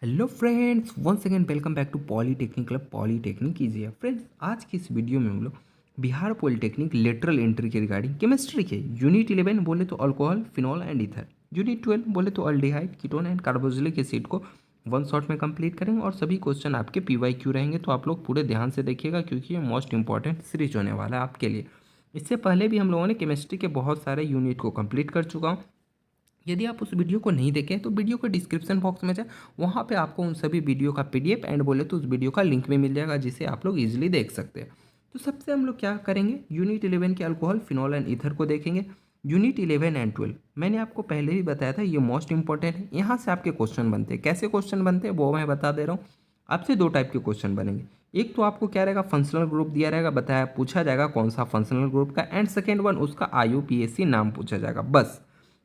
Hello friends, once again welcome back to polytechnic club polytechnic easy है। Friends, आज की इस वीडियो में हम लोग बिहार पॉलीटेक्निक लेटरल एंट्री के रिगार्डिंग केमिस्ट्री के यूनिट 11 बोले तो alcohol, phenol and ether, unit 12 बोले तो aldehyde, ketone and carboxylic acid को वन शॉट में कंप्लीट करेंगे और सभी क्वेश्चन आपके PYQ रहेंगे। तो आप लोग पूरे ध्यान से देखिएगा क्योंकि ये मोस्ट इंपॉर्टेंट सीरीज होने वाला है आपके लिए। इससे पहले भी हम लोगों ने केमिस्ट्री के बहुत सारे यूनिट को कंप्लीट कर चुका हूँ। यदि आप उस वीडियो को नहीं देखें तो वीडियो को डिस्क्रिप्शन बॉक्स में जाए, वहाँ पे आपको उन सभी वीडियो का PDF एंड बोले तो उस वीडियो का लिंक भी मिल जाएगा जिसे आप लोग इजीली देख सकते हैं। तो सबसे हम लोग क्या करेंगे, यूनिट 11 के अल्कोहल, फिनॉल एंड ईथर को देखेंगे। यूनिट 11 एंड 12 मैंने आपको पहले भी बताया था, ये मोस्ट इंपॉर्टेंट है। यहाँ से आपके क्वेश्चन बनते हैं। कैसे क्वेश्चन बनते हैं वो मैं बता दे रहा हूँ। आपसे दो टाइप के क्वेश्चन बनेंगे। एक तो आपको क्या रहेगा, फंक्शनल ग्रुप दिया रहेगा, बताया पूछा जाएगा कौन सा फंक्शनल ग्रुप का, एंड सेकेंड वन उसका IUPAC नाम पूछा जाएगा। बस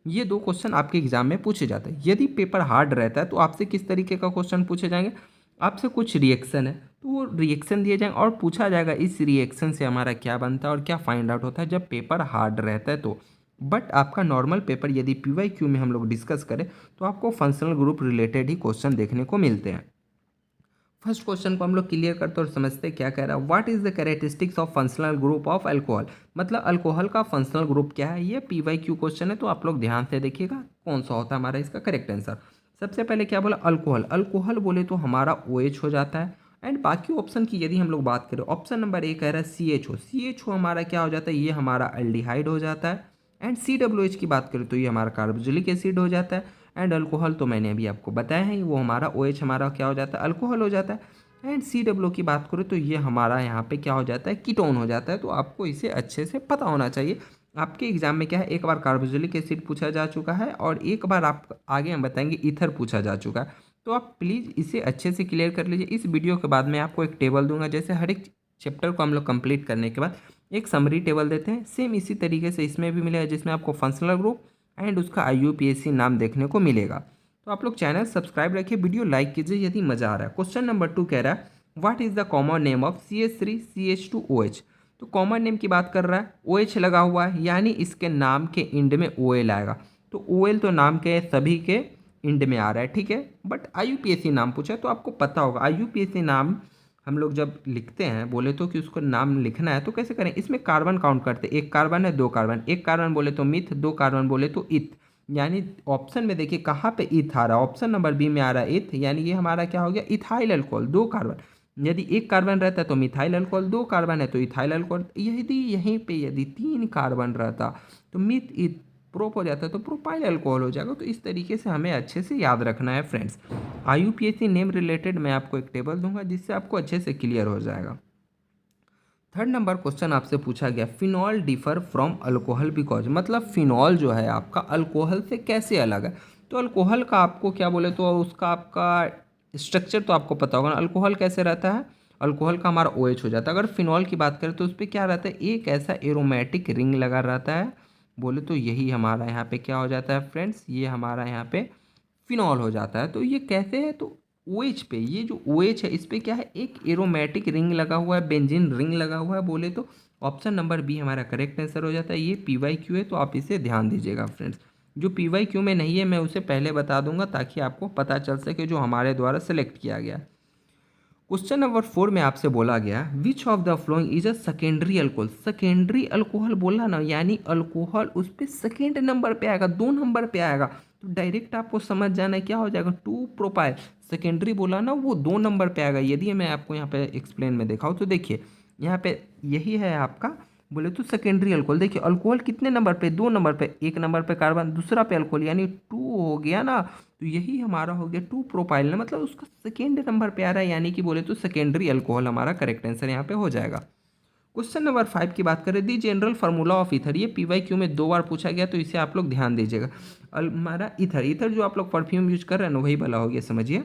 ये दो क्वेश्चन आपके एग्जाम में पूछे जाते हैं। यदि पेपर हार्ड रहता है तो आपसे किस तरीके का क्वेश्चन पूछे जाएंगे, आपसे कुछ रिएक्शन है तो वो रिएक्शन दिए जाएंगे और पूछा जाएगा इस रिएक्शन से हमारा क्या बनता है और क्या फाइंड आउट होता है जब पेपर हार्ड रहता है तो। बट आपका नॉर्मल पेपर यदि PYQ में हम लोग डिस्कस करें तो आपको फंक्शनल ग्रुप रिलेटेड ही क्वेश्चन देखने को मिलते हैं। फर्स्ट क्वेश्चन को हम लोग क्लियर करते और समझते क्या कह रहा है। What is the characteristics of functional group of alcohol, मतलब अल्कोहल का फंक्शनल ग्रुप क्या है। ये PYQ क्वेश्चन है तो आप लोग ध्यान से देखिएगा कौन सा होता है हमारा इसका करेक्ट आंसर। सबसे पहले क्या बोला, अल्कोहल। अल्कोहल बोले तो हमारा OH हो जाता है। एंड बाकी ऑप्शन की यदि हम लोग बात करें, ऑप्शन नंबर A कह रहा है CHO। CHO हमारा क्या हो जाता है, ये हमारा अल्डिहाइड हो जाता है। एंड COOH की बात करें तो ये हमारा कार्बोक्सिलिक एसिड हो जाता है। एंड अल्कोहल तो मैंने अभी आपको बताया है, वो हमारा OH हमारा क्या हो जाता है, अल्कोहल हो जाता है। एंड COO की बात करें तो ये हमारा यहाँ पे क्या हो जाता है, कीटोन हो जाता है। तो आपको इसे अच्छे से पता होना चाहिए। आपके एग्जाम में क्या है, एक बार कार्बोक्सिलिक एसिड पूछा जा चुका है और एक बार आप आगे हम बताएंगे ईथर पूछा जा चुका है। तो आप प्लीज़ इसे अच्छे से क्लियर कर लीजिए। इस वीडियो के बाद मैं आपको एक टेबल दूंगा, जैसे हर एक चैप्टर को हम लोग कंप्लीट करने के बाद एक समरी टेबल देते हैं, सेम इसी तरीके से इसमें भी मिलेगा, जिसमें आपको फंक्शनल ग्रुप एंड उसका IUPAC नाम देखने को मिलेगा। तो आप लोग चैनल सब्सक्राइब रखिए, वीडियो लाइक कीजिए यदि मज़ा आ रहा है। क्वेश्चन नंबर 2 कह रहा है, what is the common name of CH3CH2OH। तो कॉमन नेम की बात कर रहा है, OH लगा हुआ है यानी इसके नाम के इंड में OL आएगा। तो OL तो नाम के सभी के इंड में आ रहा है, ठीक है। बट IUPAC नाम पूछा है तो आपको पता होगा IUPAC नाम हम लोग जब लिखते हैं, बोले तो कि उसको नाम लिखना है तो कैसे करें, इसमें कार्बन काउंट करते हैं। एक कार्बन है, दो कार्बन, एक कार्बन बोले तो मिथ, दो कार्बन बोले तो इथ। यानी ऑप्शन में देखिए कहाँ पे इथ आ रहा है, ऑप्शन नंबर B में आ रहा है इथ, यानी ये हमारा क्या हो गया, इथाइल अल्कोहल, दो कार्बन। यदि एक कार्बन रहता है तो मिथाइल अल्कोहल, दो कार्बन है तो इथाइल अल्कोहल। यदि यहीं पे यदि तीन कार्बन रहता तो मिथ इथ प्रोप हो जाता है तो प्रोपाइल अल्कोहल हो जाएगा। तो इस तरीके से हमें अच्छे से याद रखना है फ्रेंड्स। IUPAC नेम रिलेटेड मैं आपको एक टेबल दूंगा जिससे आपको अच्छे से क्लियर हो जाएगा। थर्ड नंबर क्वेश्चन आपसे पूछा गया, phenol differ from alcohol because, मतलब फिनॉल जो है आपका अल्कोहल से कैसे अलग है। तो अल्कोहल का आपको क्या बोले तो उसका आपका स्ट्रक्चर तो आपको पता होगा ना, अल्कोहल कैसे रहता है, अल्कोहल का हमारा OH हो जाता है। अगर फिनॉल की बात करें तो उस पर क्या रहता है, एक ऐसा एरोमेटिक रिंग लगा रहता है, बोले तो यही हमारा यहाँ पे क्या हो जाता है फ्रेंड्स, ये हमारा यहाँ पे फिनॉल हो जाता है। तो ये कैसे है, तो OH पे, ये जो OH है इस पे क्या है, एक एरोमेटिक रिंग लगा हुआ है, बेंजीन रिंग लगा हुआ है, बोले तो ऑप्शन नंबर B हमारा करेक्ट आंसर हो जाता है। ये PYQ है तो आप इसे ध्यान दीजिएगा फ्रेंड्स। जो PYQ में नहीं है मैं उसे पहले बता दूंगा ताकि आपको पता चल सके जो हमारे द्वारा सेलेक्ट किया गया। क्वेश्चन नंबर 4 में आपसे बोला गया, which of the following is a secondary alcohol. Secondary alcohol बोला ना, यानी अल्कोहल उस पर सेकेंड नंबर पे आएगा, दो नंबर पे आएगा। तो डायरेक्ट आपको समझ जाना है क्या हो जाएगा, 2 प्रोपाइल। सेकेंडरी बोला ना वो 2 नंबर पे आएगा। यदि मैं आपको यहाँ पे एक्सप्लेन में दिखाऊँ तो देखिए यहाँ पे यही है आपका, बोले तो सेकेंडरी अल्कोहल। देखिए अल्कोहल कितने नंबर पे, 2 नंबर पे, एक नंबर पे कार्बन, दूसरा पे अल्कोहल, यानी 2 हो गया ना। तो यही हमारा हो गया 2 प्रोपाइल ना, मतलब उसका सेकेंड नंबर पे आ रहा है, यानी कि बोले तो सेकेंडरी अल्कोहल हमारा करेक्ट आंसर यहाँ पे हो जाएगा। क्वेश्चन नंबर 5 की बात करें, दी जनरल फार्मूला ऑफ ईथर। ये PYQ में 2 बार पूछा गया तो इसे आप लोग ध्यान दीजिएगा। हमारा ईथर, ईथर जो आप लोग परफ्यूम यूज कर रहे हैं ना वही वाला हो गया, समझिए।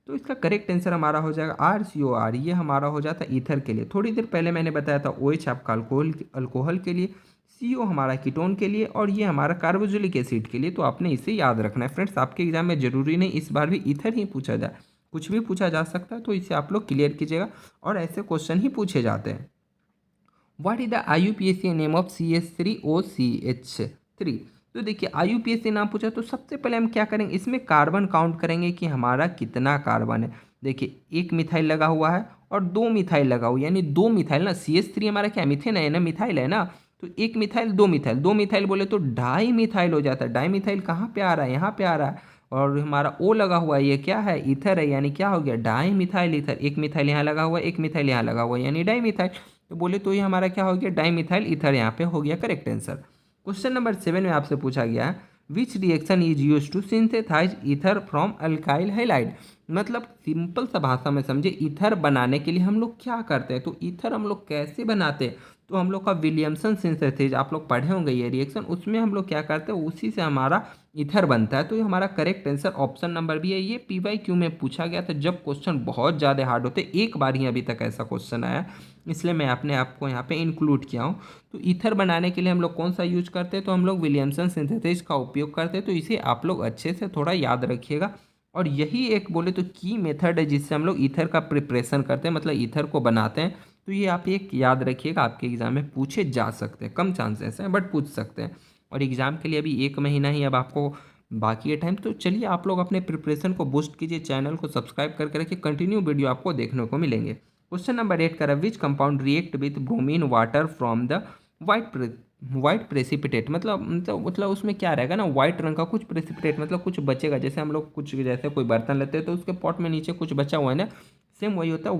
तो इसका करेक्ट आंसर हमारा हो जाएगा RCOR। ये हमारा हो जाता है ईथर के लिए। थोड़ी देर पहले मैंने बताया था OH आपका अल्कोहल के लिए, CO हमारा कीटोन के लिए और ये हमारा कार्बोक्सिलिक एसिड के लिए। तो आपने इसे याद रखना है फ्रेंड्स। आपके एग्जाम में जरूरी नहीं इस बार भी ईथर ही पूछा जाए, कुछ भी पूछा जा सकता है, तो इसे आप लोग क्लियर कीजिएगा और ऐसे क्वेश्चन ही पूछे जाते हैं। What is the IUPAC name of CH3OCH3। तो देखिए IUPAC नाम पूछा तो सबसे पहले हम क्या करेंगे, इसमें कार्बन काउंट करेंगे कि हमारा कितना कार्बन है। देखिए एक मिथाइल लगा हुआ है और दो मिथाइल लगा हुआ, यानी दो मिथाइल ना, CH3 हमारा क्या मिथेन है ना, मिथाइल है ना, तो एक मिथाइल दो मिथाइल बोले तो डाई मिथाइल हो जाता है। डाई मिथाइल कहाँ पे आ रहा है, यहाँ पे आ रहा है। और हमारा O लगा हुआ है, ये क्या है, ईथर है, यानी क्या हो गया, डाई मिथाइल ईथर। एक मिथाइल यहाँ लगा हुआ है, एक मिथाइल यहाँ लगा हुआ है, यानी डाई मिथाइल। तो बोले तो ये हमारा क्या हो गया, डाई मिथाइल ईथर, यहाँ पे हो गया करेक्ट आंसर। क्वेश्चन नंबर 7 में आपसे पूछा गया है which reaction is use to synthesise ether from alkyl halide. मतलब सिंपल सा भाषा में समझे, ईथर बनाने के लिए हम लोग क्या करते हैं, तो ईथर हम लोग कैसे बनाते हैं, तो हम लोग का विलियमसन सिंथेसिस आप लोग पढ़े होंगे ये रिएक्शन, उसमें हम लोग क्या करते हैं, उसी से हमारा ईथर बनता है। तो ये हमारा करेक्ट आंसर ऑप्शन नंबर भी है। ये PYQ में पूछा गया था जब क्वेश्चन बहुत ज़्यादा हार्ड होते, एक बार ही अभी तक ऐसा क्वेश्चन आया, इसलिए मैं अपने आपको यहाँ पे इंक्लूड किया हूँ। तो ईथर बनाने के लिए हम लोग कौन सा यूज करते हैं, तो हम लोग विलियमसन सिंथेसिस का उपयोग करते हैं। तो इसे आप लोग अच्छे से थोड़ा याद रखिएगा। और यही एक बोले तो की मेथड है जिससे हम लोग ईथर का प्रिपरेशन करते हैं, मतलब ईथर को बनाते हैं। तो ये आप एक याद रखिएगा, आपके एग्जाम में पूछे जा सकते हैं, कम चांसेस हैं बट पूछ सकते हैं। और एग्जाम के लिए अभी 1 महीना ही अब आपको बाकी है टाइम। तो चलिए आप लोग अपने प्रिपरेशन को बूस्ट कीजिए, चैनल को सब्सक्राइब करके रखिए, कंटिन्यू वीडियो आपको देखने को मिलेंगे। क्वेश्चन नंबर 8 का which compound react with bromine water from the white precipitate. मतलब उसमें क्या रहेगा ना, वाइट रंग का कुछ प्रेसिपिटेट, मतलब कुछ बचेगा। जैसे हम लोग कुछ, जैसे कोई बर्तन लेते हैं तो उसके पॉट में नीचे कुछ बचा हुआ है ना, सेम वही होता है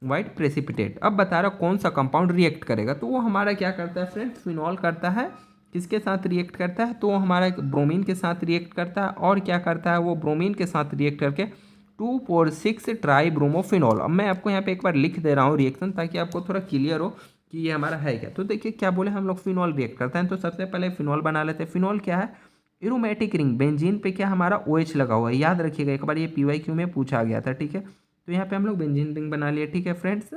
वाइट प्रेसिपिटेट। अब बता रहा कौन सा कंपाउंड रिएक्ट करेगा, तो वो हमारा क्या करता है फ्रेंड, फिनॉल करता है। किसके साथ रिएक्ट करता है, तो वो हमारा ब्रोमीन के साथ रिएक्ट करता है। और क्या करता है, वो ब्रोमीन के साथ रिएक्ट करके 2,4,6 ट्राई ब्रोमोफिनॉल। अब मैं आपको यहाँ पे एक बार लिख दे रहा हूँ रिएक्शन, ताकि आपको थोड़ा क्लियर हो कि ये हमारा है क्या। तो देखिए क्या बोले, हम लोग फिनॉल रिएक्ट करते हैं, तो सबसे पहले फिनॉल बना लेते हैं। फिनॉल क्या है, एरोमेटिक रिंग, बेंजीन पे क्या हमारा OH लगा हुआ है, याद रखिएगा, एक बार ये PYQ में पूछा गया था, ठीक है। तो यहाँ पे हम लोग बेंजीन रिंग बना लिए, ठीक है फ्रेंड्स।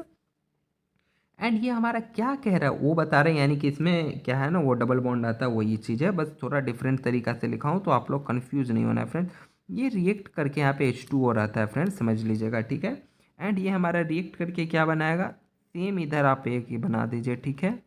एंड ये हमारा क्या कह रहा है, वो बता रहे हैं, यानी कि इसमें क्या है ना, वो डबल बॉन्ड आता है, वही चीज़ है, बस थोड़ा डिफरेंट तरीका से लिखा हूँ तो आप लोग कन्फ्यूज नहीं होना है फ्रेंड। ये रिएक्ट करके यहाँ पे H2O रहता है फ्रेंड, समझ लीजिएगा, ठीक है। एंड ये हमारा रिएक्ट करके क्या बनाएगा, सेम इधर आप एक ही बना दीजिए, ठीक है,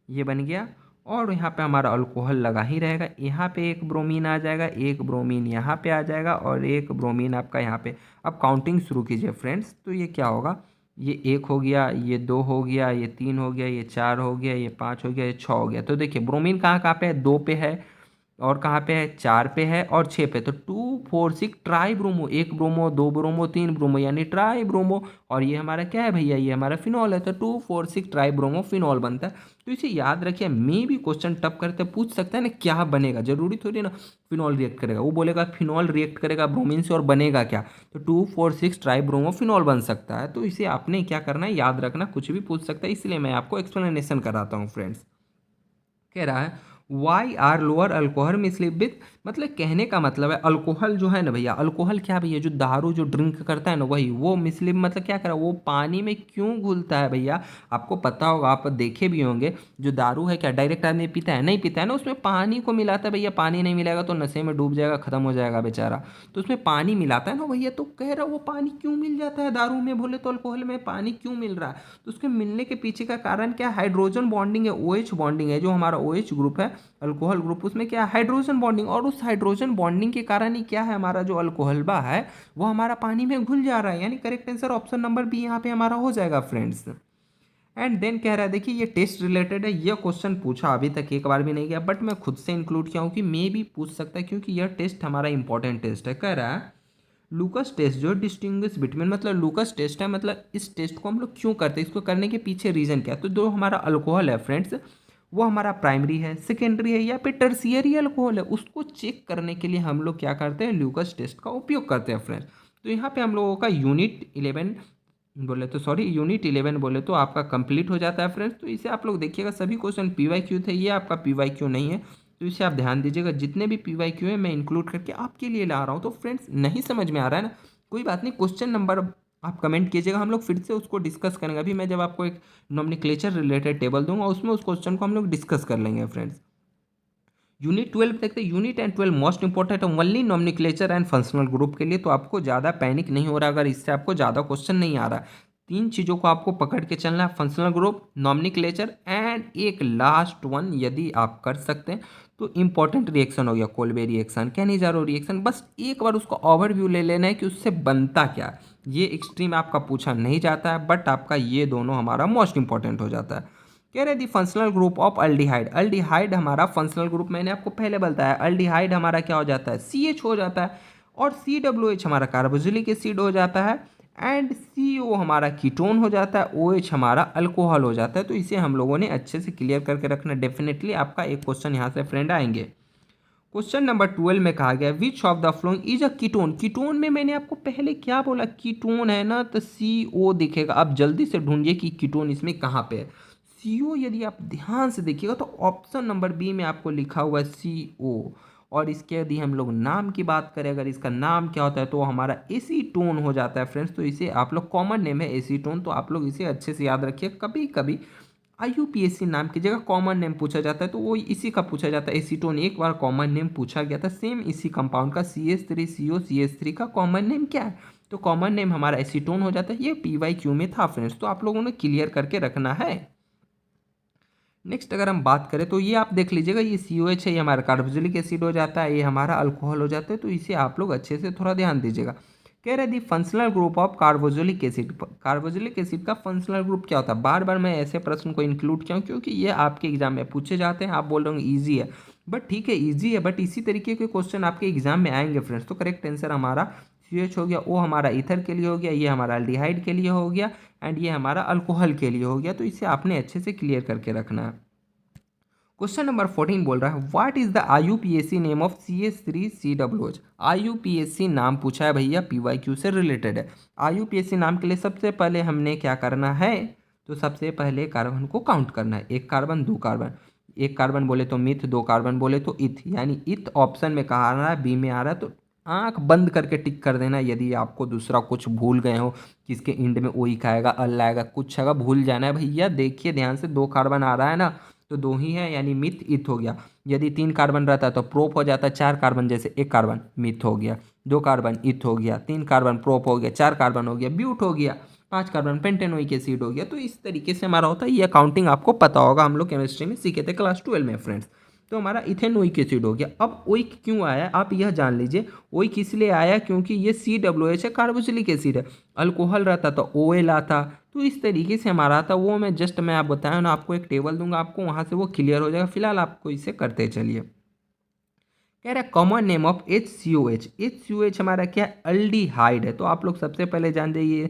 ये बन गया। और यहाँ पे हमारा अल्कोहल लगा ही रहेगा, यहाँ पे एक ब्रोमीन आ जाएगा, एक ब्रोमीन यहाँ पे आ जाएगा, और एक ब्रोमीन आपका यहाँ पे। अब काउंटिंग शुरू कीजिए फ्रेंड्स, तो ये क्या होगा, ये 1 हो गया, ये 2 हो गया, ये 3 हो गया, ये 4 हो गया, ये 5 हो गया, ये 6 हो गया। तो देखिए ब्रोमीन कहाँ कहाँ पे है, 2 पे है, और कहाँ पे है, 4 पे है, और 6 पे। तो 2,4,6 ट्राई ब्रोमो, एक ब्रोमो, दो ब्रोमो, तीन ब्रोमो, यानी ट्राई ब्रोमो। और ये हमारा क्या है भैया, ये हमारा फिनॉल है, तो 2,4,6 ट्राई ब्रोमो फिनॉल बनता है। तो इसे याद रखिए, मे भी क्वेश्चन टफ करते पूछ सकता है ना, क्या बनेगा, जरूरी थोड़ी ना फिनॉल रिएक्ट करेगा, वो बोलेगा फिनॉल रिएक्ट करेगा ब्रोमीन से और बनेगा क्या, तो 2,4,6 ट्राई ब्रोमो फिनॉल बन सकता है। तो इसे आपने क्या करना है, याद रखना, कुछ भी पूछ सकता है, इसलिए मैं आपको एक्सप्लेनेशन कराता हूँ फ्रेंड्स। कह रहा है why are lower alcohol miscible with, मतलब कहने का मतलब है अल्कोहल जो है ना भैया, अल्कोहल क्या भैया, जो दारू जो ड्रिंक करता है ना वही, वो मिसलीव मतलब क्या करा, वो पानी में क्यों घुलता है भैया, आपको पता होगा, आप देखे भी होंगे, जो दारू है क्या डायरेक्ट आदमी पीता है, नहीं पीता है ना, उसमें पानी को मिलाता है भैया, पानी नहीं मिलाएगा तो नशे में डूब जाएगा, खत्म हो जाएगा बेचारा। तो उसमें पानी मिलाता है ना भैया, तो कह रहा वो पानी क्यों मिल जाता है दारू में, बोले तो अल्कोहल में पानी क्यों मिल रहा है, तो उसके मिलने के पीछे का कारण क्या, हाइड्रोजन बॉन्डिंग है, OH बॉन्डिंग है, जो हमारा OH ग्रुप है अल्कोहल ग्रुप, उसमें क्या हाइड्रोजन बॉन्डिंग, और उस हाइड्रोजन बॉन्डिंग के कारण ही क्या है, हमारा जो अल्कोहलबा है वो हमारा पानी में घुल जा रहा है, यानी correct answer option number B यहाँ पे हमारा हो जाएगा फ्रेंड्स। एंड देन कह रहा है, देखिए ये टेस्ट रिलेटेड है, ये क्वेश्चन पूछा अभी तक एक बार भी नहीं गया, बट मैं खुद से इंक्लूड किया हूँ कि मे भी पूछ सकता है, क्योंकि यह टेस्ट हमारा इंपॉर्टेंट टेस्ट है। कह रहा है लूकस टेस्ट जो डिस्टिंग्विश बिटवीन, मतलब लूकस टेस्ट है, मतलब इस टेस्ट को हम लोग क्यों करते हैं, इसको करने के पीछे रीजन क्या है, तो जो हमारा अल्कोहल है फ्रेंड्स, वो हमारा प्राइमरी है, सेकेंडरी है, या फिर टर्सियरी अल्कोहल है, उसको चेक करने के लिए हम लोग क्या करते हैं, ल्यूकस टेस्ट का उपयोग करते हैं फ्रेंड्स। तो यहाँ पे हम लोगों का यूनिट 11 बोले तो आपका कंप्लीट हो जाता है फ्रेंड्स। तो इसे आप लोग देखिएगा, सभी क्वेश्चन PYQ थे, ये आपका PYQ नहीं है, तो इसे आप ध्यान दीजिएगा, जितने भी PYQ है मैं इंक्लूड करके आपके लिए ला रहा हूँ। तो फ्रेंड्स नहीं समझ में आ रहा है ना, कोई बात नहीं, क्वेश्चन नंबर आप कमेंट कीजिएगा, हम लोग फिर से उसको डिस्कस करेंगे। अभी मैं जब आपको एक नॉमेनक्लेचर रिलेटेड टेबल दूंगा, उसमें उस क्वेश्चन को हम लोग डिस्कस कर लेंगे फ्रेंड्स। यूनिट 12 देखते हैं, यूनिट एंड 12 मोस्ट इंपॉर्टेंट है only nomenclature and functional group के लिए, तो आपको ज़्यादा पैनिक नहीं हो रहा अगर इससे आपको ज़्यादा क्वेश्चन नहीं आ रहा। 3 चीज़ों को आपको पकड़ के चलना है, फंक्शनल ग्रुप, नॉमेनक्लेचर एंड एक लास्ट वन, यदि आप कर सकते हैं तो इंपॉर्टेंट रिएक्शन हो गया कोल्बे रिएक्शन, कैनिजारो रिएक्शन, बस एक बार उसका ओवरव्यू ले लेना है कि उससे बनता क्या है। ये एक्सट्रीम आपका पूछा नहीं जाता है, बट आपका ये दोनों हमारा मोस्ट इंपॉर्टेंट हो जाता है। कह रहे the functional group of aldehyde, aldehyde हमारा फंक्शनल ग्रुप मैंने आपको पहले बताया, अल्डिहाइड हमारा क्या हो जाता है, CH हो जाता है, और COOH हमारा कार्बोक्सिलिक एसिड हो जाता है, एंड CO हमारा कीटोन हो जाता है, OH हमारा अल्कोहल हो जाता है। तो इसे हम लोगों ने अच्छे से क्लियर करके रखना। डेफिनेटली आपका एक क्वेश्चन यहाँ से फ्रेंड आएंगे। क्वेश्चन नंबर 12 में कहा गया which of the following is a ketone. Ketone में मैंने आपको पहले क्या बोला, कीटोन है ना, तो CO दिखेगा। आप जल्दी से ढूंढिए कि कीटोन इसमें कहाँ पे है। CO यदि आप ध्यान से देखिएगा तो ऑप्शन नंबर बी में आपको लिखा हुआ है CO। और इसके यदि हम लोग नाम की बात करें, अगर इसका नाम क्या होता है तो हमारा एसीटोन हो जाता है फ्रेंड्स। तो इसे आप लोग कॉमन नेम है एसीटोन, तो आप लोग इसे अच्छे से याद रखिए। कभी कभी IUPAC नाम की जगह कॉमन नेम पूछा जाता है तो वो इसी का पूछा जाता है। एसीटोन एक बार कॉमन नेम पूछा गया था सेम इसी कंपाउंड का, CH3CO CH3 का कॉमन नेम क्या है, तो कॉमन नेम हमारा एसीटोन हो जाता है। ये PYQ में था फ्रेंड्स, तो आप लोगों ने क्लियर करके रखना है। नेक्स्ट अगर हम बात करें तो ये आप देख लीजिएगा, ये COH है, ये हमारा कार्बोक्सिलिक एसिड हो जाता है, ये हमारा अल्कोहल हो जाता है। तो इसे आप लोग अच्छे से थोड़ा ध्यान दीजिएगा। कह रहे the functional group of carboxylic acid, carboxylic acid का फंक्शनल ग्रुप क्या होता है। बार बार मैं ऐसे प्रश्न को इंक्लूड किया हूँ क्योंकि ये आपके एग्जाम में पूछे जाते हैं। आप बोल रहे हो ईजी है, बट ठीक है ईजी है, बट इसी तरीके के क्वेश्चन आपके एग्जाम में आएंगे फ्रेंड्स। तो करेक्ट आंसर हमारा CH हो गया, O हमारा ईथर के लिए हो गया, ये हमारा अल्डिहाइड के लिए हो गया, एंड ये हमारा अल्कोहल के लिए हो गया। तो इसे आपने अच्छे से क्लियर करके रखना है। क्वेश्चन नंबर 14 बोल रहा है what is the IUPAC name of CH3COOH। IUPAC नाम पूछा है भैया, PYQ से रिलेटेड है। IUPAC नाम के लिए सबसे पहले हमने क्या करना है, तो सबसे पहले कार्बन को काउंट करना है। एक कार्बन, दो कार्बन, एक कार्बन बोले तो मिथ, दो कार्बन बोले तो इथ, यानी इथ ऑप्शन में कहा आ रहा है, बी में आ रहा है। तो आंख बंद करके टिक कर देना। यदि आपको दूसरा कुछ भूल गए हो, किसके इंड में ओई का आएगा, अल आएगा, कुछ आएगा, भूल जाना है भैया। देखिए ध्यान से, दो कार्बन आ रहा है ना, तो दो ही है, यानी मिथ इथ हो गया। यदि तीन कार्बन रहता तो प्रोप हो जाता। चार कार्बन जैसे एक कार्बन मिथ हो गया, दो कार्बन इथ हो गया, तीन कार्बन प्रोप हो गया, चार कार्बन हो गया ब्यूट हो गया, पांच कार्बन पेंटेनोइक एसिड हो गया। तो इस तरीके से हमारा होता है। ये अकाउंटिंग आपको पता होगा, हम लोग केमिस्ट्री में सीखे थे क्लास 12 में फ्रेंड्स। तो हमारा इथेनोइक एसिड हो गया। अब ओइक क्यों आया आप यह जान लीजिए। ओइक इसलिए आया क्योंकि ये COOH है, कार्बोक्सिलिक एसिड है। अल्कोहल रहता तो OL आता। तो इस तरीके से हमारा आता, वो मैं आप बताया ना, आपको एक टेबल दूंगा, आपको वहाँ से वो क्लियर हो जाएगा। फिलहाल आपको इसे करते चलिए। कह रहा है common name of HCOH। HCOH हमारा क्या, अल्डिहाइड है। तो आप लोग सबसे पहले जान जाइए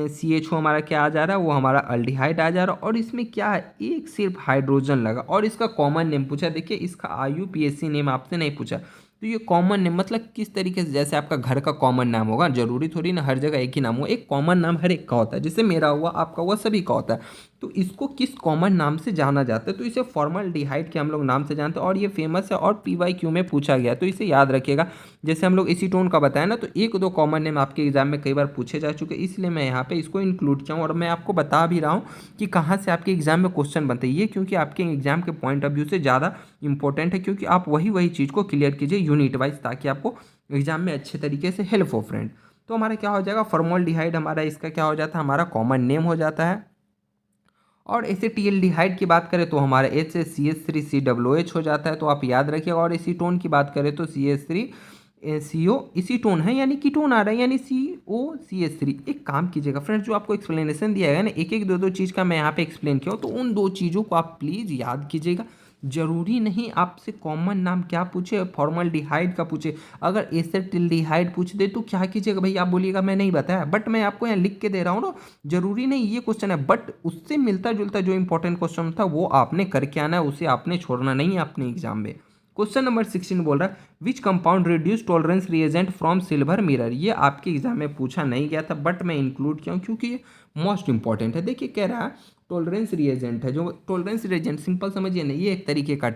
CHO हमारा क्या आ जा रहा है, वो हमारा अल्डिहाइड आ जा रहा है। और इसमें क्या है, एक सिर्फ हाइड्रोजन लगा, और इसका कॉमन नेम पूछा। देखिए इसका IUPAC नेम आपसे नहीं पूछा, तो ये कॉमन नेम मतलब किस तरीके से, जैसे आपका घर का कॉमन नाम होगा, जरूरी थोड़ी ना हर जगह एक ही नाम हो। एक कॉमन नाम हर एक का होता है, जैसे मेरा हुआ, आपका हुआ, सभी का होता है। तो इसको किस कॉमन नाम से जाना जाता है, तो इसे फॉर्मल्डिहाइड के हम लोग नाम से जानते हैं। और ये फेमस है और PYQ में पूछा गया, तो इसे याद रखिएगा। जैसे हम लोग एसीटोन का बताया ना, तो एक दो कॉमन नेम आपके एग्जाम में कई बार पूछे जा चुके, इसलिए मैं यहाँ पे इसको इंक्लूड किया हूँ। और मैं आपको बता भी रहा हूँ कि कहाँ से आपके एग्जाम में क्वेश्चन बनते हैं ये, क्योंकि आपके एग्जाम के पॉइंट ऑफ व्यू से ज़्यादा इंपॉर्टेंट है। क्योंकि आप वही चीज़ को क्लियर कीजिए यूनिट वाइज, ताकि आपको एग्जाम में अच्छे तरीके से हेल्प हो फ्रेंड। तो हमारा क्या हो जाएगा, फॉर्मल्डिहाइड हमारा इसका क्या हो जाता है, हमारा कॉमन नेम हो जाता है। और एसिटिल्डिहाइड की बात करें तो हमारा H से CH3COOH हो जाता है, तो आप याद रखिएगा। और एसीटोन की बात करें तो CH3CO एसीटोन है, यानी कीटोन आ रहा है, यानी COCH3। एक काम कीजिएगा फ्रेंड्स, जो आपको एक्सप्लेनेशन दिया है ना, एक एक दो दो चीज़ का मैं यहाँ पे एक्सप्लेन किया हूँ, तो उन दो चीज़ों को आप प्लीज़ याद कीजिएगा। जरूरी नहीं आपसे कॉमन नाम क्या पूछे, फॉर्मल्डिहाइड का पूछे। अगर एसिटिल्डिहाइड पूछ दे तो क्या कीजिएगा भैया, आप बोलिएगा मैं नहीं बताया, बट मैं आपको यहाँ लिख के दे रहा हूँ ना। जरूरी नहीं ये क्वेश्चन है, बट उससे मिलता जुलता जो इंपॉर्टेंट क्वेश्चन था वो आपने करके आना है, उसे आपने छोड़ना नहीं है अपने एग्जाम में। क्वेश्चन नंबर 16 बोल रहा है which compound reduce tolerance reagent from silver mirror. ये आपके एग्जाम में पूछा नहीं गया था, बट मैं इंक्लूड किया हूँ क्योंकि ये मोस्ट इंपॉर्टेंट है। देखिए कह रहा है टॉलरेंस रिएजेंट है, जो टॉलरेंस रिएजेंट सिंपल समझिए ना, ये एक तरीके का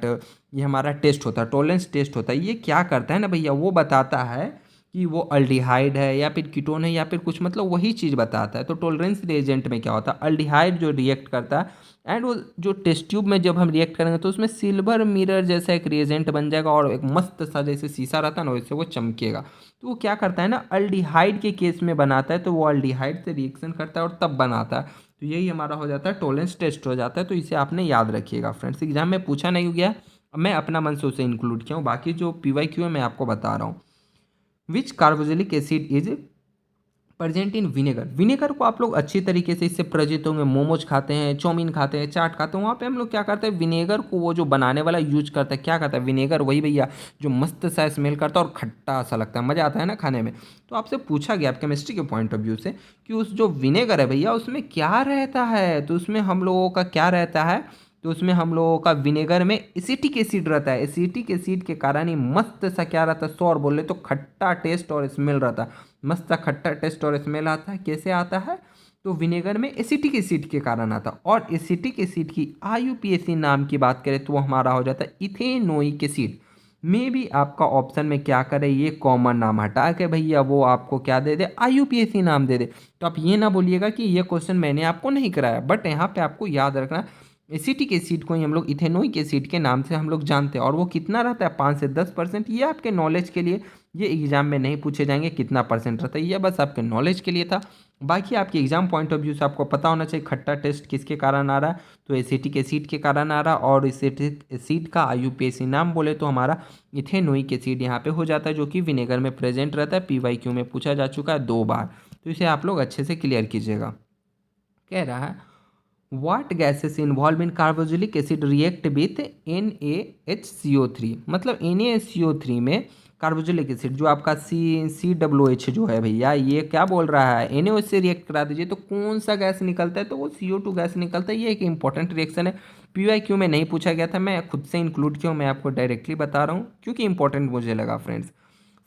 ये हमारा टेस्ट होता है, टॉलरेंस टेस्ट होता है। ये क्या करता है ना भैया, वो बताता है कि वो अल्डिहाइड है या फिर कीटोन है या फिर कुछ, मतलब वही चीज़ बताता है। तो टॉलरेंस रिएजेंट में क्या होता है, अल्डिहाइड जो रिएक्ट करता है, एंड वो जो टेस्ट ट्यूब में जब हम रिएक्ट करेंगे तो उसमें सिल्वर मिरर जैसा एक रिएजेंट बन जाएगा, और एक मस्त सा जैसे शीशा रहता है ना, वैसे वो चमकेगा। तो वो क्या करता है ना, अल्डिहाइड के केस में बनाता है, तो वो अल्डिहाइड से रिएक्शन करता है और तब बनाता है। तो यही हमारा हो जाता है टॉलरेंस टेस्ट हो जाता है। तो इसे आपने याद रखिएगा फ्रेंड्स, एग्जाम में पूछा नहीं गया, मैं अपना मन से उसे इंक्लूड किया हूँ, बाकी जो PYQ है मैं आपको बता रहा हूँ। Which carboxylic acid is present in vinegar. Vinegar को आप लोग अच्छी तरीके से इससे परिचित होंगे, मोमोज खाते हैं, चाउमीन खाते हैं, चाट खाते हैं, वहाँ पे हम लोग क्या करते हैं, विनेगर को वो जो बनाने वाला यूज करता है, क्या करता है विनेगर, वही भैया जो मस्त सा स्मेल करता है और खट्टा सा लगता है, मज़ा आता है ना खाने में। तो आपसे पूछा गया आप केमिस्ट्री के पॉइंट ऑफ व्यू से कि उस जो विनेगर है भैया उसमें क्या रहता है, तो उसमें हम लोगों का क्या रहता है, तो उसमें हम लोगों का विनेगर में एसिटिक एसिड रहता है। एसिटिक एसिड के कारण ही मस्त सा क्या रहता है, सौर बोले तो खट्टा टेस्ट और स्मेल रहता है, मस्त सा खट्टा टेस्ट और स्मेल आता है। कैसे आता है, तो विनेगर में एसिटिक एसिड के कारण आता है। और एसिटिक एसिड की IUPAC नाम की बात करें तो वो हमारा हो जाता है इथेनोइक एसिड। में भी आपका ऑप्शन में क्या करे, ये कॉमन नाम हटा के भैया वो आपको क्या दे दे, IUPAC नाम दे दे। तो आप ये ना बोलिएगा कि ये क्वेश्चन मैंने आपको नहीं कराया, बट यहाँ पे आपको याद रखना एसिटिक एसिड को ही हम लोग इथेनोइक एसिड के नाम से हम लोग जानते हैं। और वो कितना रहता है, 5 से 10%। ये आपके नॉलेज के लिए, ये एग्जाम में नहीं पूछे जाएंगे कितना परसेंट रहता है, ये बस आपके नॉलेज के लिए था। बाकी आपके एग्जाम पॉइंट ऑफ व्यू से आपको पता होना चाहिए खट्टा टेस्ट किसके कारण आ रहा है, तो एसिटिक एसिड के कारण आ रहा है। और एसिटिक एसिड का IUPAC नाम बोले तो हमारा इथेनोइक एसिड यहाँ पे हो जाता है, जो कि विनेगर में प्रेजेंट रहता है। PYQ में पूछा जा चुका है 2 बार, तो इसे आप लोग अच्छे से क्लियर कीजिएगा। कह रहा है what gases involve in carboxylic acid react with NaHCO3। मतलब NaHCO3 में कार्बोक्सिलिक एसिड जो आपका COH जो है भैया, ये क्या बोल रहा है, NaOH से रिएक्ट करा दीजिए तो कौन सा गैस निकलता है, तो वो CO2 गैस निकलता है। ये एक इंपॉर्टेंट रिएक्शन है, PYQ में नहीं पूछा गया था, मैं खुद से इंक्लूड किया हूँ, मैं आपको डायरेक्टली बता रहा हूँ क्योंकि इंपॉर्टेंट मुझे लगा फ्रेंड्स।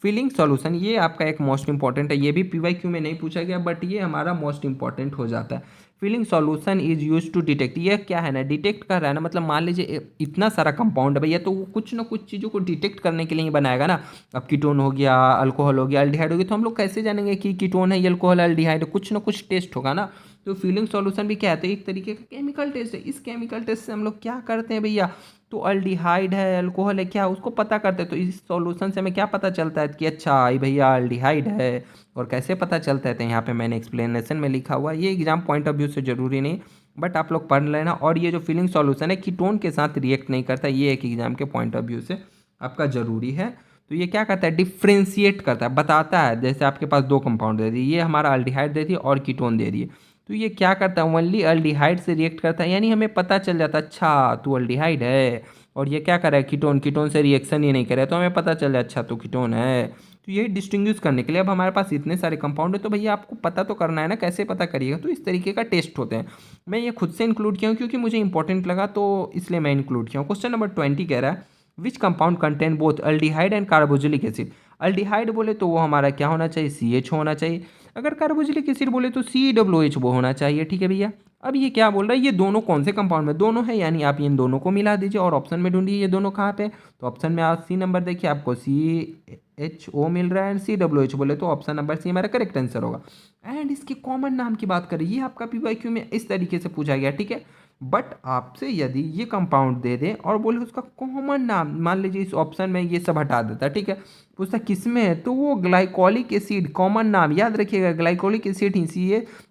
फिलिंग सॉल्यूशन ये आपका एक मोस्ट इंपॉर्टेंट है, ये भी PYQ में नहीं पूछा गया बट ये हमारा मोस्ट इंपॉर्टेंट हो जाता है। Fehling solution is use to detect, ये क्या है ना, डिटेक्ट कर रहा है ना, मतलब मान लीजिए इतना सारा कंपाउंड है भैया, तो वो कुछ ना कुछ चीज़ों को डिटेक्ट करने के लिए ही बनाएगा ना। अब कीटोन हो गया, अल्कोहल हो गया, अल्डिहाइड हो गया, तो हम लोग कैसे जानेंगे कि कीटोन है, अल्कोहल, अल्डिहाइड, कुछ ना कुछ टेस्ट होगा ना। तो फिलिंग सॉल्यूशन भी क्या है, तो एक तरीके का केमिकल टेस्ट है। इस केमिकल टेस्ट से हम लोग क्या करते हैं भैया, तो अल्डिहाइड है, अल्कोहल है, क्या उसको पता करते हैं। तो इस सॉल्यूशन से हमें क्या पता चलता है कि अच्छा ये भैया अल्डिहाइड है। और कैसे पता चलता है, तो यहाँ पे मैंने एक्सप्लेनेशन में लिखा हुआ है, ये एग्जाम पॉइंट ऑफ व्यू से जरूरी नहीं, बट आप लोग पढ़ लेना। और ये जो फिलिंग सॉल्यूशन है कीटोन के साथ रिएक्ट नहीं करता, ये एक एग्जाम के पॉइंट ऑफ व्यू से आपका जरूरी है। तो ये क्या करता है, डिफ्रेंशिएट करता है, बताता है। जैसे आपके पास 2 कंपाउंड दे दिए, ये हमारा अल्डिहाइड दे दिए और कीटोन दे दिए, तो ये क्या करता है, ओनली अल्डिहाइड से रिएक्ट करता है, यानी हमें पता चल जाता है अच्छा तू अल्डिहाइड है। और ये क्या कर रहा है, कीटोन, कीटोन से रिएक्शन ही नहीं कर रहा है, तो हमें पता चल जाए अच्छा तो कीटोन है। तो यही डिस्टिंग्विश करने के लिए, अब हमारे पास इतने सारे कंपाउंड है तो भैया आपको पता तो करना है ना, कैसे पता करिएगा, तो इस तरीके का टेस्ट होते हैं। मैं ये खुद से इंक्लूड किया हूँ क्योंकि मुझे इंपॉर्टेंट लगा, तो इसलिए मैं इंक्लूड किया हूँ। क्वेश्चन नंबर 20 कह रहा है which compound contain both aldehyde and carboxylic acid. Aldehyde बोले तो वो हमारा क्या होना चाहिए, CH होना चाहिए। अगर कार्बोक्सिलिक एसिड बोले तो COOH वो होना चाहिए, ठीक है भैया। अब ये क्या बोल रहा है, ये दोनों कौन से कंपाउंड में, दोनों है, यानी आप इन दोनों को मिला दीजिए और ऑप्शन में ढूंढिए ये दोनों कहाँ पे। तो ऑप्शन में आप C नंबर देखिए, आपको CHO मिल रहा है एंड COOH बोले तो ऑप्शन नंबर C हमारा करेक्ट आंसर होगा। एंड इसके कॉमन नाम की बात करें, ये आपका PYQ में इस तरीके से पूछा गया, ठीक है। बट आपसे यदि ये कंपाउंड दे दे और बोले उसका कॉमन नाम, मान लीजिए इस ऑप्शन में ये सब हटा देता, ठीक है, पूछता किस में है, तो वो ग्लाइकोलिक एसिड, कॉमन नाम याद रखिएगा, ग्लाइकोलिक एसिड ही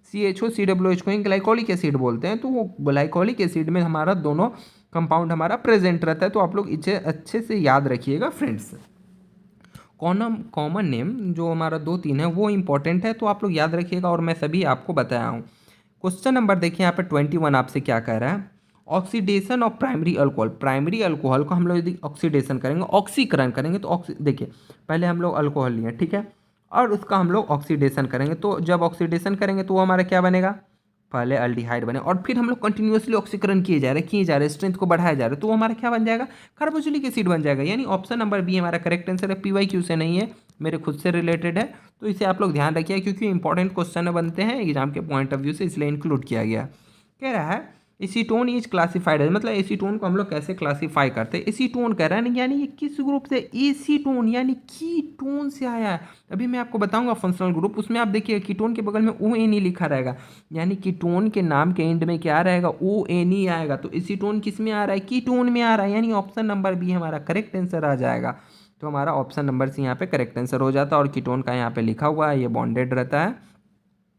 CHO COOH को ही ग्लाइकोलिक एसिड बोलते हैं। तो वो ग्लाइकोलिक एसिड में हमारा दोनों कंपाउंड हमारा प्रेजेंट रहता है, तो आप लोग इसे अच्छे से याद रखिएगा फ्रेंड्स। कॉमन नेम जो हमारा 2-3 है वो इंपॉर्टेंट है, तो आप लोग याद रखिएगा और मैं सभी आपको बताया हूँ। क्वेश्चन नंबर देखिए यहाँ पे 21 आपसे क्या कह रहा है, oxidation of primary alcohol. Primary alcohol को हम लोग यदि ऑक्सीडेशन करेंगे, ऑक्सीकरण करेंगे, तो देखिए पहले हम लोग अल्कोहल लिए, ठीक है, और उसका हम लोग ऑक्सीडेशन करेंगे, तो जब ऑक्सीडेशन करेंगे तो वो हमारा क्या बनेगा, पहले अल्डिहाइड बने और फिर हम लोग कंटिन्यूसली ऑक्सीकरण किए जा रहे स्ट्रेंथ को बढ़ाया जा रहा है, तो वो हमारा क्या बन जाएगा, कार्बोक्सिलिक एसिड बन जाएगा। यानी ऑप्शन नंबर बी हमारा करेक्ट आंसर है, PYQ से नहीं है, मेरे खुद से रिलेटेड है। तो इसे आप लोग ध्यान रखिए क्योंकि इंपॉर्टेंट क्वेश्चन बनते हैं एग्जाम के पॉइंट ऑफ व्यू से, इसलिए इंक्लूड किया गया। कह रहा है एसीटोन इज क्लासिफाइड है, मतलब एसीटोन को हम लोग कैसे क्लासीफाई करते हैं, एसीटोन कह रहा है ना, यानी ये किस ग्रुप से, एसीटोन यानी कीटोन से आया है। अभी मैं आपको बताऊंगा फंक्शनल ग्रुप, उसमें आप देखिए कीटोन के बगल में ONE लिखा रहेगा, यानी कीटोन के नाम के एंड में क्या रहेगा, ONE आएगा। तो एसीटोन किस में आ रहा है, कीटोन में आ रहा है, यानी ऑप्शन नंबर बी हमारा करेक्ट आंसर आ जाएगा। तो हमारा ऑप्शन नंबर सी यहाँ पे करेक्ट आंसर हो जाता है, और कीटोन का यहाँ पे लिखा हुआ है, ये बॉन्डेड रहता है।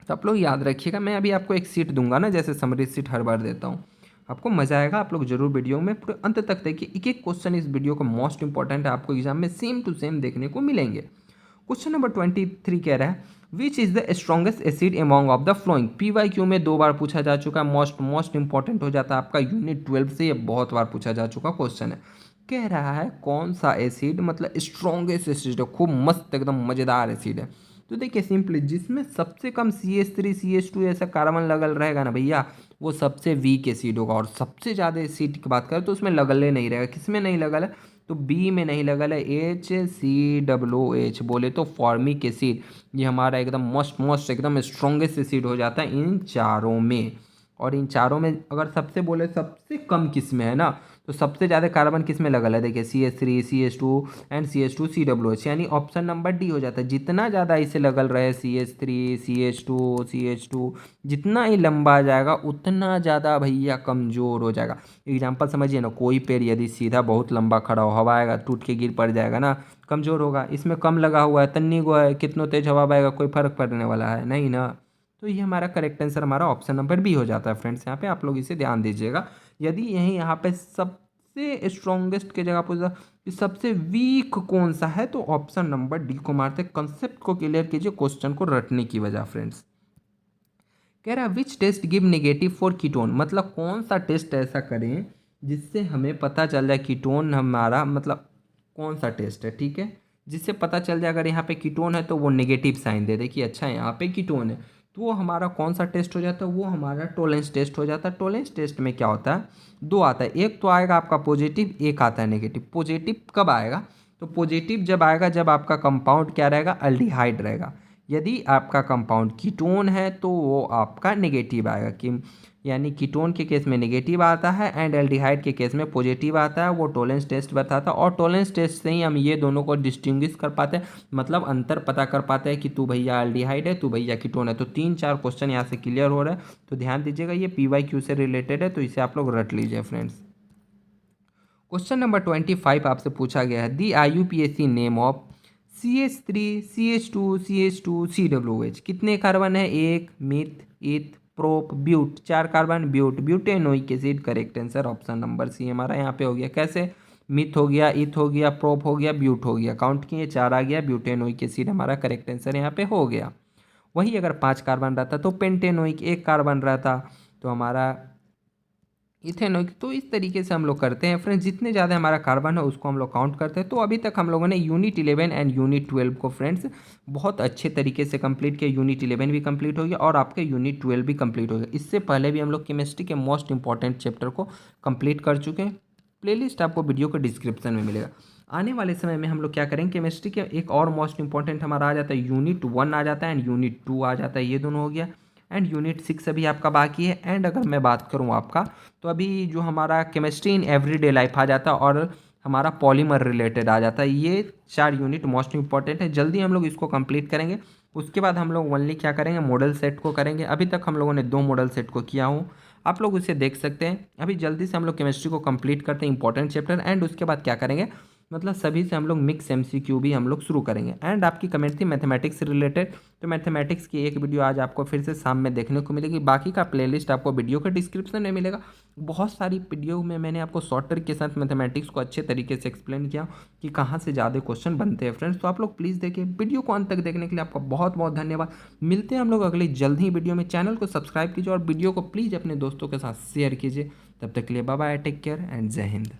तो आप लोग याद रखिएगा, मैं अभी आपको एक सीट दूंगा ना, जैसे समरी सीट हर बार देता हूँ। आपको मज़ा आएगा। आप लोग जरूर वीडियो में पूरे अंत तक देखिए, एक एक क्वेश्चन इस वीडियो का मोस्ट इंपॉर्टेंट है, आपको एग्जाम में सेम टू सेम देखने को मिलेंगे। क्वेश्चन नंबर 23 कह रहा है which is the strongest acid among of the flowing. PYQ में 2 बार पूछा जा चुका है, मोस्ट इंपॉर्टेंट हो जाता है आपका यूनिट 12 से, ये बहुत बार पूछा जा चुका क्वेश्चन है। कह रहा है कौन सा एसिड मतलब स्ट्रॉन्गेस्ट एसिड है, खूब मस्त एकदम मज़ेदार एसिड है। तो देखिए सिंपली जिसमें सबसे कम CH3 CH2 ऐसा कार्बन लगल रहेगा ना भैया, वो सबसे वीक एसिड होगा। और सबसे ज़्यादा एसिड की बात करें तो उसमें लगले नहीं रहेगा। किसमें नहीं लगल है, तो बी में नहीं लगल है, HCOOH बोले तो फॉर्मिक एसिड। ये हमारा एकदम मोस्ट एकदम स्ट्रॉन्गेस्ट एसिड हो जाता है इन चारों में। और इन चारों में अगर सबसे बोले सबसे कम किस में है ना, तो सबसे ज़्यादा कार्बन किस में लगल है, देखिए CH3 CH2 and CH2 COOH, यानी ऑप्शन नंबर डी हो जाता है। जितना ज़्यादा इसे लगल रहे CH3 CH2 जितना ही लंबा आ जाएगा उतना ज़्यादा भैया कमज़ोर हो जाएगा। एग्जाम्पल समझिए ना, कोई पेड़ यदि सीधा बहुत लंबा खड़ा हो, हवा आएगा टूट के गिर पड़ जाएगा ना, कमज़ोर होगा। इसमें कम लगा हुआ है, तन्नी को है, कितनों तेज हवा आएगा, कोई फर्क पड़ने वाला है नहीं ना। तो ये हमारा करेक्ट आंसर हमारा ऑप्शन नंबर बी हो जाता है फ्रेंड्स। यहाँ पे आप लोग इसे ध्यान दीजिएगा। यदि यही यहाँ पे सबसे स्ट्रॉन्गेस्ट के जगह पूछा कि सबसे वीक कौन सा है, तो ऑप्शन नंबर डी को मारते। कंसेप्ट को क्लियर कीजिए क्वेश्चन को रटने की वजह फ्रेंड्स। कह रहा है which test give negative for ketone, मतलब कौन सा टेस्ट ऐसा करें जिससे हमें पता चल जाए कीटोन हमारा, मतलब कौन सा टेस्ट है, ठीक है, जिससे पता चल जाए अगर यहाँ पे कीटोन है तो वो नेगेटिव साइन दे देखिए, अच्छा यहाँ पे कीटोन है, तो वो हमारा कौन सा टेस्ट हो जाता है, वो हमारा टोलेंस टेस्ट हो जाता है। टोलेंस टेस्ट में क्या होता है, 2 आता है, एक तो आएगा आपका पॉजिटिव, एक आता है नेगेटिव। पॉजिटिव कब आएगा, तो पॉजिटिव जब आएगा जब आपका कंपाउंड क्या रहेगा, अल्डिहाइड रहेगा। यदि आपका कंपाउंड कीटोन है तो वो आपका नेगेटिव आएगा, कि यानी कीटोन के केस में नेगेटिव आता है एंड एल्डिहाइड के केस में पॉजिटिव आता है। वो टोलेंस टेस्ट बताता है, और टोलेंस टेस्ट से ही हम ये दोनों को डिस्टिंग्विश कर पाते हैं, मतलब अंतर पता कर पाते हैं कि तू भैया एल्डिहाइड है, तू भैया कीटोन है। तो 3-4 क्वेश्चन यहाँ से क्लियर हो रहा है, तो ध्यान दीजिएगा, ये PYQ से रिलेटेड है, तो इसे आप लोग रट लीजिए फ्रेंड्स। क्वेश्चन नंबर 25 आपसे पूछा गया है the IUPAC name of CH3 CH2 CH2 COOH। कितने कार्बन है, एक, meth, eth, prop, but, 4 carbon, butanoic acid. Correct answer option number C हमारा यहाँ पे हो गया। कैसे, मिथ हो गया, इथ हो गया, प्रोप हो गया, ब्यूट हो गया, काउंट किए 4 आ गया, ब्यूटेनोइक एसिड हमारा करेक्ट आंसर यहाँ पे हो गया। वही अगर 5 कार्बन रहता तो पेंटेनोइक, 1 कार्बन रहता तो हमारा इथेनॉइक। तो इस तरीके से हम लोग करते हैं फ्रेंड्स, जितने ज़्यादा हमारा कार्बन है उसको हम लोग काउंट करते हैं। तो अभी तक हम लोगों ने यूनिट 11 एंड यूनिट 12 को फ्रेंड्स बहुत अच्छे तरीके से कंप्लीट किया। यूनिट 11 भी कंप्लीट हो गया और आपके यूनिट 12 भी कंप्लीट हो गया। इससे पहले भी हम लोग केमिस्ट्री के मोस्ट इंपॉर्टेंट चैप्टर को कंप्लीट कर चुके हैं। प्लेलिस्ट आपको वीडियो के डिस्क्रिप्शन में मिलेगा। आने वाले समय में हम लोग क्या करेंगे, केमिस्ट्री के एक और मोस्ट इंपॉर्टेंट हमारा आ जाता है, यूनिट 1 आ जाता है एंड यूनिट 2 आ जाता है। ये दोनों हो गया एंड यूनिट 6 अभी आपका बाकी है। एंड अगर मैं बात करूँ आपका, तो अभी जो हमारा केमिस्ट्री इन एवरीडे लाइफ आ जाता है और हमारा पॉलीमर रिलेटेड आ जाता है। ये 4 यूनिट मोस्ट इंपॉर्टेंट है, जल्दी हम लोग इसको कंप्लीट करेंगे। उसके बाद हम लोग ओनली क्या करेंगे, मॉडल सेट को करेंगे। अभी तक हम लोगों ने 2 मॉडल सेट को किया हूँ, आप लोग उसे देख सकते हैं। अभी जल्दी से हम लोग केमिस्ट्री को कंप्लीट करते हैं, इंपॉर्टेंट चैप्टर। एंड उसके बाद क्या करेंगे, मतलब सभी से हम लोग मिक्स MCQ भी हम लोग शुरू करेंगे। एंड आपकी कमेंट थी मैथमेटिक्स से रिलेटेड, तो मैथमेटिक्स की एक वीडियो आज आपको फिर से शाम में देखने को मिलेगी। बाकी का प्लेलिस्ट आपको वीडियो के डिस्क्रिप्शन में मिलेगा। बहुत सारी वीडियो में मैंने आपको शॉर्ट ट्रिक के साथ मैथमेटिक्स को अच्छे तरीके से एक्सप्लेन किया कि कहाँ से ज़्यादा क्वेश्चन बनते हैं फ्रेंड्स। तो आप लोग प्लीज़ देखिए वीडियो को अंत तक देखने के लिए आपका बहुत बहुत धन्यवाद। मिलते हैं हम लोग अगली जल्द ही वीडियो में। चैनल को सब्सक्राइब कीजिए और वीडियो को प्लीज़ अपने दोस्तों के साथ शेयर कीजिए। तब तक के लिए bye bye, take care and Jai Hind.